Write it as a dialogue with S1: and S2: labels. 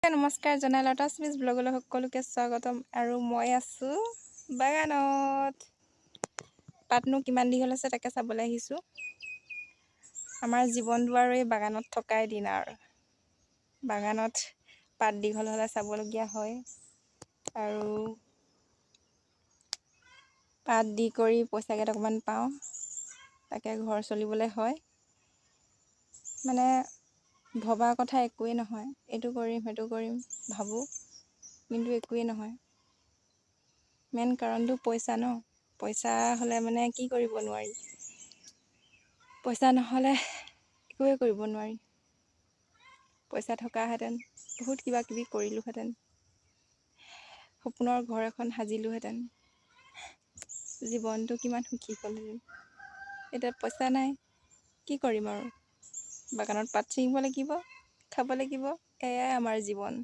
S1: নমস্কাৰ জনাই lotus miss ব্লগলৈ সকলোকে স্বাগতম। আৰু মই আছোঁ বাগানত। পাতনো কিমান দীঘল আছে তাকে চাবলৈ আহিছোঁ। আমাৰ জীৱনটো আৰু এই বাগানত থকাই দিন আৰু বাগানত পাত দীঘল হ'লে চাবলগীয়া হয়। আৰু পাত দি কৰি পইচা কেইটকামান পাওঁ, তাকে ঘৰ চলিবলৈ হয়। মানে ভবা কথা একোৱেই নহয়, এইটো কৰিম সেইটো কৰিম ভাবোঁ, কিন্তু একোৱেই নহয়। মেইন কাৰণটো পইচা ন। পইচা হ'লে মানে কি কৰিব নোৱাৰি, পইচা নহ'লে একোৱে কৰিব নোৱাৰি। পইচা থকাহেঁতেন বহুত কিবা কিবি কৰিলোঁহেঁতেন, সপোনৰ ঘৰ এখন সাজিলোঁহেঁতেন, জীৱনটো কিমান সুখী হ'লহেঁতেন। এতিয়া পইচা নাই, কি কৰিম আৰু বাগানত পাত ছিঙিব লাগিব, খাব লাগিব, এয়াই আমাৰ জীৱন।